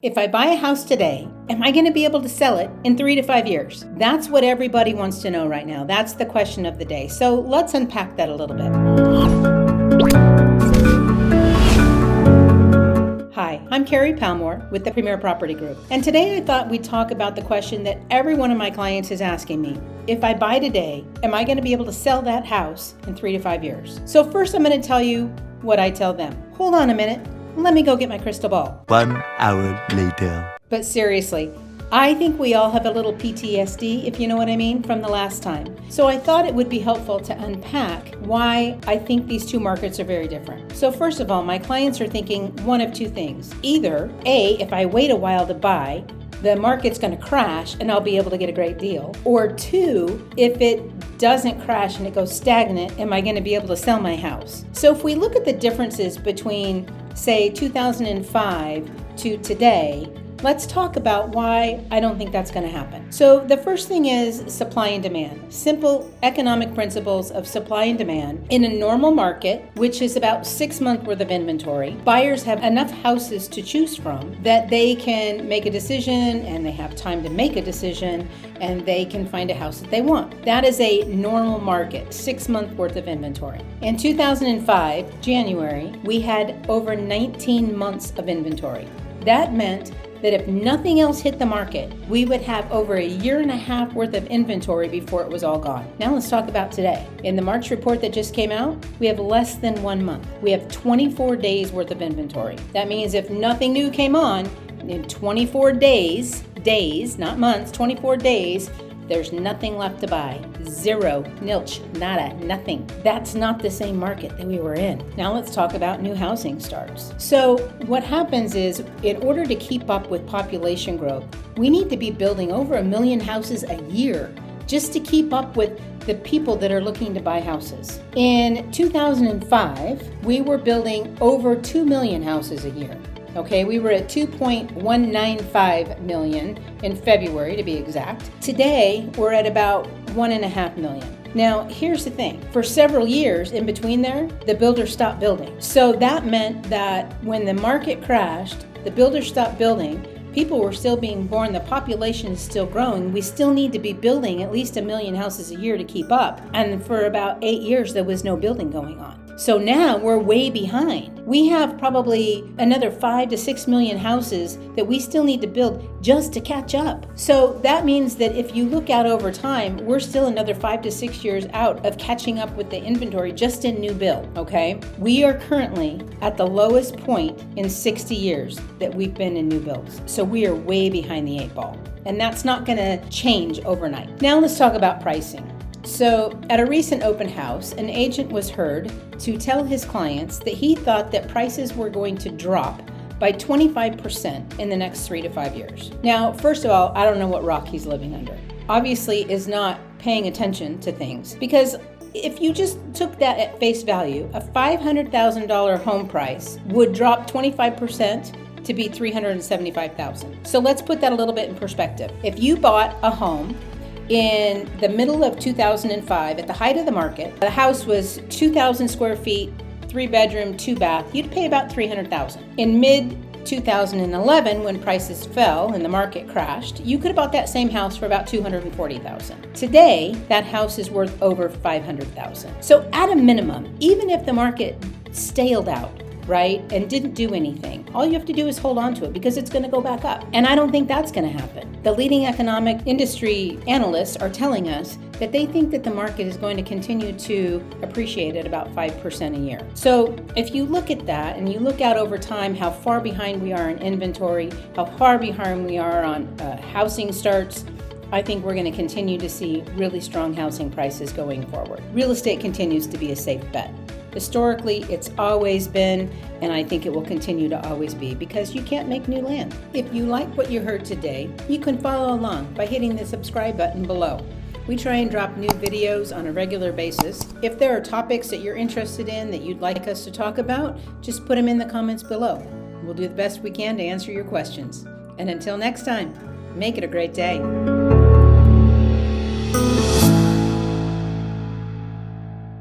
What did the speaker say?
If I buy a house today, am I going to be able to sell it in 3 to 5 years? That's what everybody wants to know right now. That's the question of the day. So let's unpack that a little bit. Hi, I'm Carrie Palmore with the Premier Property Group. And today I thought we'd talk about the question that every one of my clients is asking me. If I buy today, am I going to be able to sell that house in 3 to 5 years? So first I'm going to tell you what I tell them. Hold on a minute. Let me go get my crystal ball. 1 hour later. But seriously, I think we all have a little PTSD, if you know what I mean, from the last time. So I thought it would be helpful to unpack why I think these two markets are very different. So first of all, my clients are thinking one of two things. Either A, if I wait a while to buy, the market's going to crash and I'll be able to get a great deal. Or two, if it doesn't crash and it goes stagnant, am I going to be able to sell my house? So if we look at the differences between, say, 2005 to today, let's talk about why I don't think that's going to happen. So the first thing is supply and demand. Simple economic principles of supply and demand. In a normal market, which is about 6 months worth of inventory, buyers have enough houses to choose from that they can make a decision and they have time to make a decision and they can find a house that they want. That is a normal market, 6 months worth of inventory. In 2005, January, we had over 19 months of inventory. That meant that if nothing else hit the market, we would have over a year and a half worth of inventory before it was all gone. Now let's talk about today. In the March report that just came out, we have less than 1 month. We have 24 days worth of inventory. That means if nothing new came on, in 24 days, not months, 24 days, there's nothing left to buy. Zero, nilch, nada, nothing. That's not the same market that we were in. Now let's talk about new housing starts. So what happens is, in order to keep up with population growth, we need to be building over 1 million houses a year just to keep up with the people that are looking to buy houses. In 2005, we were building over 2 million houses a year. Okay, we were at 2.195 million in February, to be exact. Today, we're at about 1.5 million. Now, here's the thing. For several years in between there, the builders stopped building. So that meant that when the market crashed, the builders stopped building. People were still being born. The population is still growing. We still need to be building at least 1 million houses a year to keep up. And for about 8 years, there was no building going on. So now we're way behind. We have probably another 5 to 6 million houses that we still need to build just to catch up. So that means that if you look out over time, we're still another 5 to 6 years out of catching up with the inventory just in new build, okay? We are currently at the lowest point in 60 years that we've been in new builds. So we are way behind the 8 ball. And that's not gonna change overnight. Now let's talk about pricing. So at a recent open house, an agent was heard to tell his clients that he thought that prices were going to drop by 25% in the next 3 to 5 years. Now, first of all, I don't know what rock he's living under. Obviously is not paying attention to things, because if you just took that at face value, a $500,000 home price would drop 25% to be $375,000. So let's put that a little bit in perspective. If you bought a home in the middle of 2005, at the height of the market, the house was 2,000 square feet, 3 bedroom, 2 bath, you'd pay about $300,000. In mid-2011, when prices fell and the market crashed, you could have bought that same house for about $240,000. Today, that house is worth over $500,000. So at a minimum, even if the market staled out, right, and didn't do anything, all you have to do is hold on to it because it's going to go back up. And I don't think that's going to happen. The leading economic industry analysts are telling us that they think that the market is going to continue to appreciate at about 5% a year. So if you look at that and you look out over time how far behind we are in inventory, how far behind we are on housing starts, I think we're going to continue to see really strong housing prices going forward. Real estate continues to be a safe bet. Historically, it's always been, and I think it will continue to always be, because you can't make new land. If you like what you heard today, you can follow along by hitting the subscribe button below. We try and drop new videos on a regular basis. If there are topics that you're interested in that you'd like us to talk about, just put them in the comments below. We'll do the best we can to answer your questions. And until next time, make it a great day.